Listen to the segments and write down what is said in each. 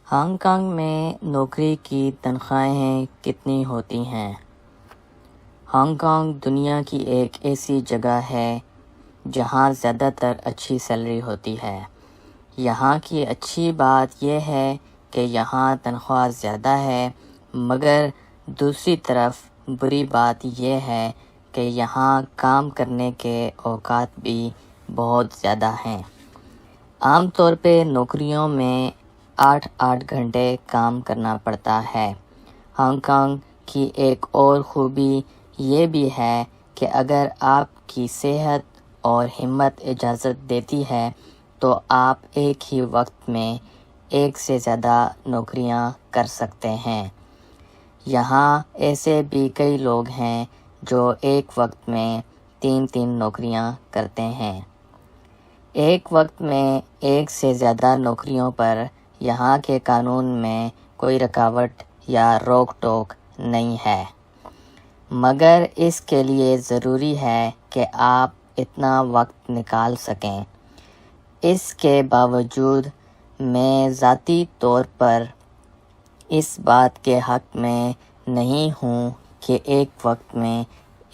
Hong Kong میں نوکری کی تنخواہیں کتنی ہوتی ہیں؟ ہانگ کانگ دنیا کی ایک ایسی جگہ ہے جہاں زیادہ تر اچھی سیلری ہوتی ہے۔ یہاں کی اچھی بات یہ ہے کہ یہاں تنخواہ زیادہ ہے، مگر دوسری طرف بری بات یہ ہے کہ یہاں کام کرنے کے اوقات بھی بہت زیادہ ہیں۔ عام طور پہ نوکریوں میں 8 گھنٹے کام کرنا پڑتا ہے۔ ہانگ کانگ کی ایک اور خوبی یہ بھی ہے کہ اگر آپ کی صحت اور ہمت اجازت دیتی ہے تو آپ ایک ہی وقت میں ایک سے زیادہ نوکریاں کر سکتے ہیں۔ یہاں ایسے بھی کئی لوگ ہیں جو ایک وقت میں 3 نوکریاں کرتے ہیں۔ ایک وقت میں ایک سے زیادہ نوکریوں پر یہاں کے قانون میں کوئی رکاوٹ یا روک ٹوک نہیں ہے، مگر اس کے لیے ضروری ہے کہ آپ اتنا وقت نکال سکیں۔ اس کے باوجود میں ذاتی طور پر اس بات کے حق میں نہیں ہوں کہ ایک وقت میں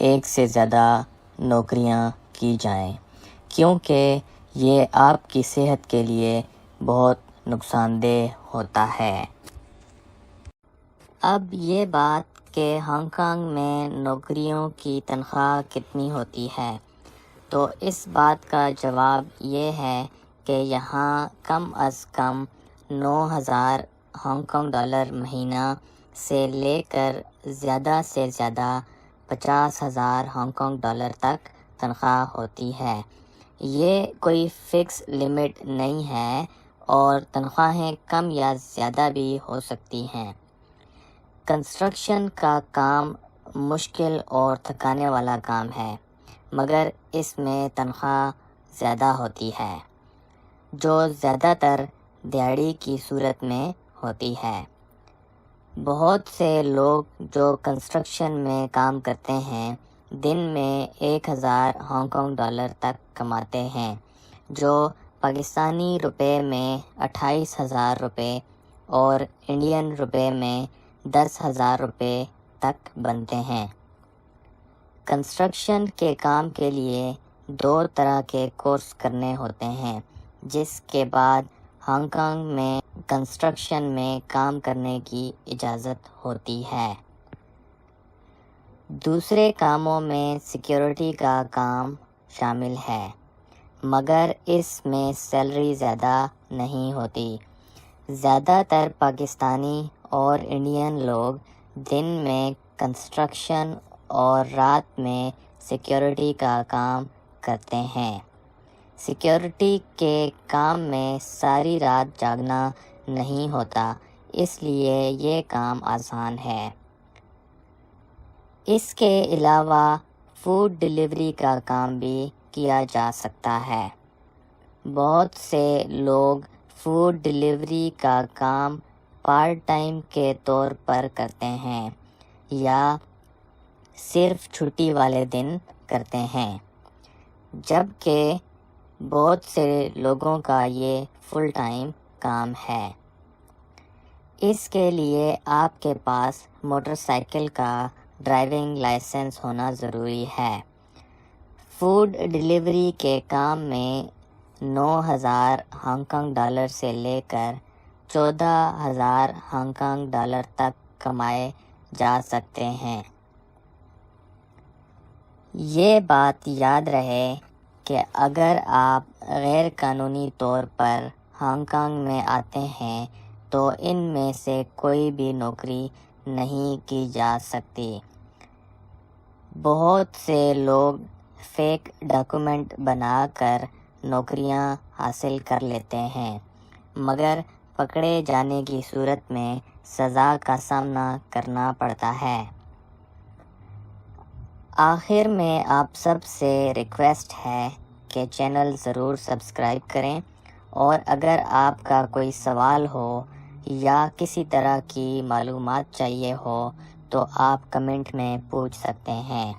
ایک سے زیادہ نوکریاں کی جائیں، کیونکہ یہ آپ کی صحت کے لیے بہت نقصان دہ ہوتا ہے۔ اب یہ بات کہ ہانگ کانگ میں نوکریوں کی تنخواہ کتنی ہوتی ہے، تو اس بات کا جواب یہ ہے کہ یہاں کم از کم 9,000 ہانگ کانگ ڈالر مہینہ سے لے کر زیادہ سے زیادہ 50,000 ہانگ کانگ ڈالر تک تنخواہ ہوتی ہے۔ یہ کوئی فکس لمٹ نہیں ہے اور تنخواہیں کم یا زیادہ بھی ہو سکتی ہیں۔ کنسٹرکشن کا کام مشکل اور تھکانے والا کام ہے، مگر اس میں تنخواہ زیادہ ہوتی ہے، جو زیادہ تر دیہڑی کی صورت میں ہوتی ہے۔ بہت سے لوگ جو کنسٹرکشن میں کام کرتے ہیں دن میں 1,000 ہانگ کانگ ڈالر تک کماتے ہیں، جو پاکستانی روپے میں 28,000 روپے اور انڈین روپے میں 10,000 روپے تک بنتے ہیں۔ کنسٹرکشن کے کام کے لیے 2 طرح کے کورس کرنے ہوتے ہیں، جس کے بعد ہانگ کانگ میں کنسٹرکشن میں کام کرنے کی اجازت ہوتی ہے۔ دوسرے کاموں میں سیکیورٹی کا کام شامل ہے، مگر اس میں سیلری زیادہ نہیں ہوتی۔ زیادہ تر پاکستانی اور انڈین لوگ دن میں کنسٹرکشن اور رات میں سیکیورٹی کا کام کرتے ہیں۔ سیکیورٹی کے کام میں ساری رات جاگنا نہیں ہوتا، اس لیے یہ کام آسان ہے۔ اس کے علاوہ فوڈ ڈیلیوری کا کام بھی کیا جا سکتا ہے۔ بہت سے لوگ فوڈ ڈیلیوری کا کام پارٹ ٹائم کے طور پر کرتے ہیں یا صرف چھٹی والے دن کرتے ہیں، جبکہ بہت سے لوگوں کا یہ فل ٹائم کام ہے۔ اس کے لیے آپ کے پاس موٹر سائیکل کا ڈرائیونگ لائسنس ہونا ضروری ہے۔ فوڈ ڈیلیوری کے کام میں 9,000 ہانگ کانگ ڈالر سے لے کر 14,000 ہانگ کانگ ڈالر تک کمائے جا سکتے ہیں۔ یہ بات یاد رہے کہ اگر آپ غیر قانونی طور پر ہانگ کانگ میں آتے ہیں تو ان میں سے کوئی بھی نوکری نہیں کی جا سکتی۔ بہت سے لوگ فیک ڈاکومنٹ بنا کر نوکریاں حاصل کر لیتے ہیں، مگر پکڑے جانے کی صورت میں سزا کا سامنا کرنا پڑتا ہے۔ آخر میں آپ سب سے ریکویسٹ ہے کہ چینل ضرور سبسکرائب کریں، اور اگر آپ کا کوئی سوال ہو یا کسی طرح کی معلومات چاہیے ہو تو آپ کمنٹ میں پوچھ سکتے ہیں۔